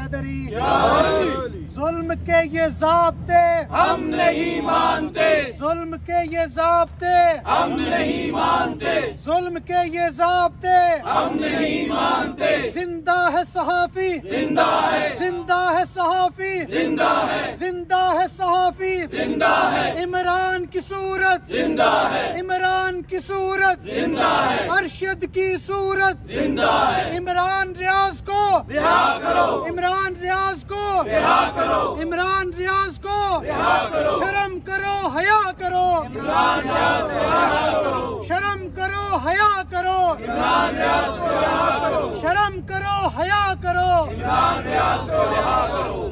हैदरी, जुल्म के ये ज़ाब्ते हम नहीं मानते, जुल्म के ये ज़ाब्ते हम नहीं मानते, जुल्म के ये ज़ाब्ते हम नहीं मानते। जिंदा है सहाफ़ी, जिंदा है, जिंदा है सहाफ़ी, जिंदा है, जिंदा है सहाफ़ी, जिंदा है, इमरान की सूरत, जिंदा है, इमरान की सूरत, जिंदा है, अरशद की सूरत, जिंदा है। इमरान रियाज को रिहा करो, इमरान रियाज को रिहा करो, इमरान रियाज को रिहा करो, शर्म करो, हया करो, इमरान रियाज को रिहा करो, शर्म करो, हया करो, इमरान रियाज को रिहा करो, शर्म करो, हया करो। इमरान रियाज को रिहा करो।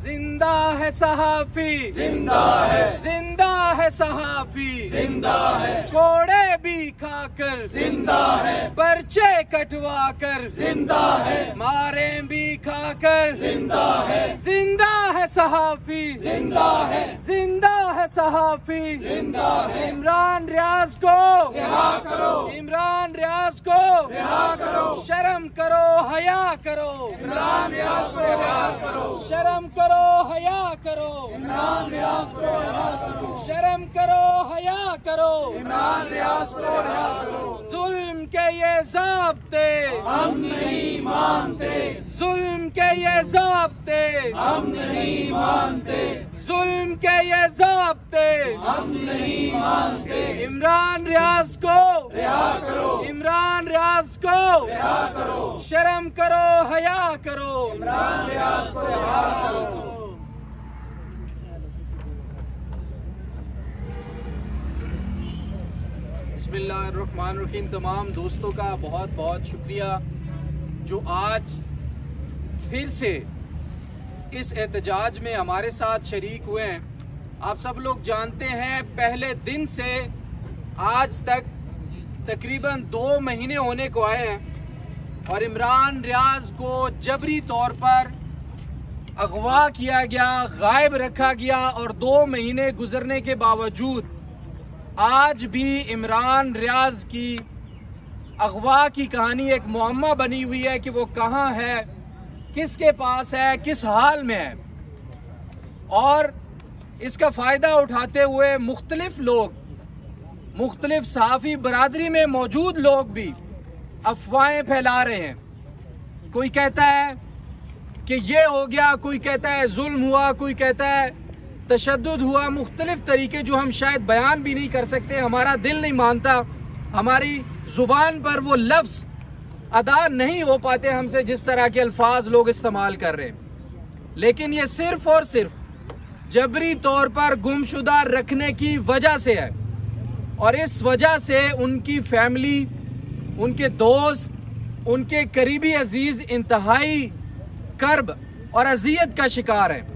जिंदा है सहाफी, जिंदा है, जिंदा है सहाफी, जिंदा है, कोड़े भी खाकर, जिंदा है, पर्चे कटवा कर, जिंदा है, मारे भी खाकर, जिंदा है, जिंदा है सहाफी, जिंदा है, जिंदा है सहाफी, जिंदा है। इमरान रियाज को रिहा करो, इमरान रियाज को रिहा करो, शर्म करो, हया करो, इमरान रियाज को रिहा करो, शर्म करो, हया करो, इमरान रियाज को रिहा करो, शर्म करो, हया करो। इमरान रियाज को रिहा करो। जुल्म के ये ज़ाब्ते हम नहीं मानते, जुल्म के ये ज़ाब्ते हम नहीं मानते, जुल्म के ये ज़ाब्ते हम नहीं मानते। इमरान रियाज को रिहा करो, इमरान रियाज को रिहा करो, शर्म करो, हया करो। इमरान रियाज को रिहा करो। बिस्मिल्लाहिर्रहमानिर्रहीम। तमाम दोस्तों का बहुत बहुत शुक्रिया जो आज फिर से इस एहतजाज में हमारे साथ शरीक हुए हैं। आप सब लोग जानते हैं पहले दिन से आज तक तकरीबन 2 महीने होने को आए हैं और इमरान रियाज को जबरी तौर पर अगवा किया गया, गायब रखा गया और 2 महीने गुजरने के बावजूद आज भी इमरान रियाज की अगवा की कहानी एक मुअम्मा बनी हुई है कि वो कहाँ है, किसके पास है, किस हाल में है। और इसका फ़ायदा उठाते हुए मुख्तलिफ लोग, मुख्तलिफ सहाफ़ी बरादरी में मौजूद लोग भी अफवाहें फैला रहे हैं। कोई कहता है कि ये हो गया, कोई कहता है जुल्म हुआ, कोई कहता है तशद्दुद हुआ। मुख्तलिफ तरीके जो हम शायद बयान भी नहीं कर सकते, हमारा दिल नहीं मानता, हमारी ज़ुबान पर वो लफ्ज़ अदा नहीं हो पाते हमसे जिस तरह के अल्फाज लोग इस्तेमाल कर रहे हैं। लेकिन ये सिर्फ और सिर्फ जबरी तौर पर गुमशुदा रखने की वजह से है और इस वजह से उनकी फैमिली, उनके दोस्त, उनके करीबी अजीज इंतहाई कर्ब और अजियत का शिकार है।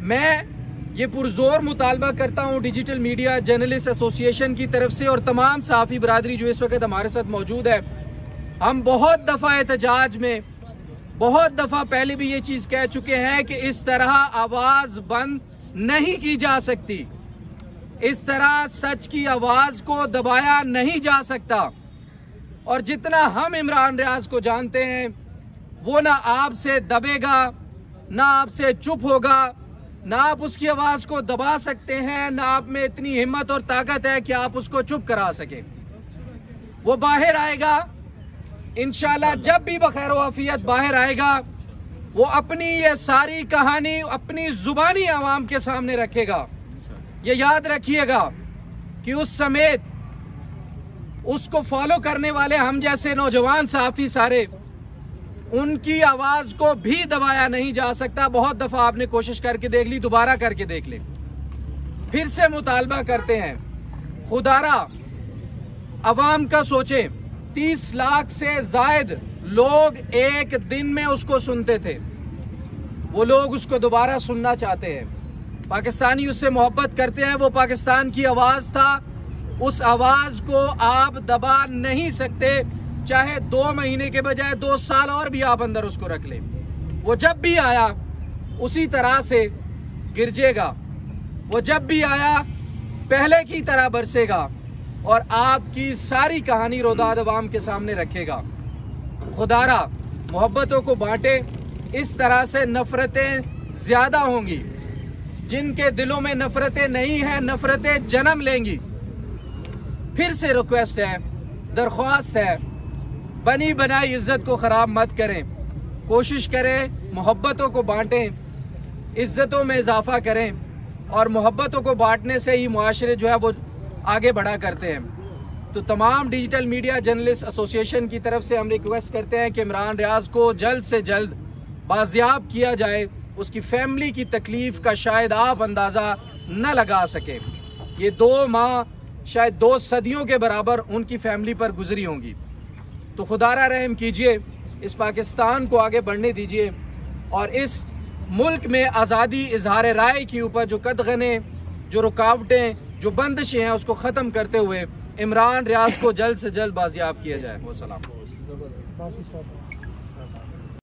मैं ये पुरजोर मुतालबा करता हूँ डिजिटल मीडिया जर्नलिस्ट एसोसिएशन की तरफ से और तमाम सहाफ़ी बरादरी जो इस वक्त हमारे साथ मौजूद है। हम बहुत दफ़ा एहतजाज में, बहुत दफ़ा पहले भी ये चीज़ कह चुके हैं कि इस तरह आवाज़ बंद नहीं की जा सकती, इस तरह सच की आवाज़ को दबाया नहीं जा सकता। और जितना हम इमरान रियाज को जानते हैं वो ना आपसे दबेगा, ना आपसे चुप होगा, ना आप उसकी आवाज़ को दबा सकते हैं, ना आप में इतनी हिम्मत और ताकत है कि आप उसको चुप करा सकें। वो बाहर आएगा इंशाल्लाह, जब भी बखैर वाफियत बाहर आएगा वो अपनी ये सारी कहानी अपनी जुबानी आवाम के सामने रखेगा। ये याद रखिएगा कि उस समेत उसको फॉलो करने वाले हम जैसे नौजवान सहाफ़ी सारे, उनकी आवाज को भी दबाया नहीं जा सकता। बहुत दफा आपने कोशिश करके देख ली, दोबारा करके देख ले। फिर से मुतालबा करते हैं, खुदारा अवाम का सोचे। 30 लाख से जायद लोग एक दिन में उसको सुनते थे, वो लोग उसको दोबारा सुनना चाहते हैं। पाकिस्तानी उससे मोहब्बत करते हैं, वो पाकिस्तान की आवाज था, उस आवाज को आप दबा नहीं सकते। चाहे 2 महीने के बजाय 2 साल और भी आप अंदर उसको रख लें, वो जब भी आया उसी तरह से गिरजेगा, वो जब भी आया पहले की तरह बरसेगा और आपकी सारी कहानी रोदाद अवाम के सामने रखेगा। खुदारा मोहब्बतों को बांटे, इस तरह से नफरतें ज्यादा होंगी। जिनके दिलों में नफरतें नहीं हैं, नफरतें जन्म लेंगी। फिर से रिक्वेस्ट है, दरख्वास्त है, बनी बनाई इज्जत को खराब मत करें। कोशिश करें मोहब्बतों को बांटें, इज्जतों में इजाफा करें, और मोहब्बतों को बांटने से ही मुआशरे जो है वो आगे बढ़ा करते हैं। तो तमाम डिजिटल मीडिया जर्नलिस्ट एसोसिएशन की तरफ से हम रिक्वेस्ट करते हैं कि इमरान रियाज को जल्द से जल्द बाजियाब किया जाए। उसकी फैमिली की तकलीफ का शायद आप अंदाज़ा न लगा सके। ये 2 माह शायद 2 सदियों के बराबर उनकी फैमिली पर गुजरी होंगी। तो खुदारा रहम कीजिए, इस पाकिस्तान को आगे बढ़ने दीजिए, और इस मुल्क में आज़ादी इजहार राय के ऊपर जो कदगने, जो रुकावटें, जो बंदिशें हैं, उसको ख़त्म करते हुए इमरान रियाज को जल्द से जल्द बाजियाब किया जाए। वो सलाम।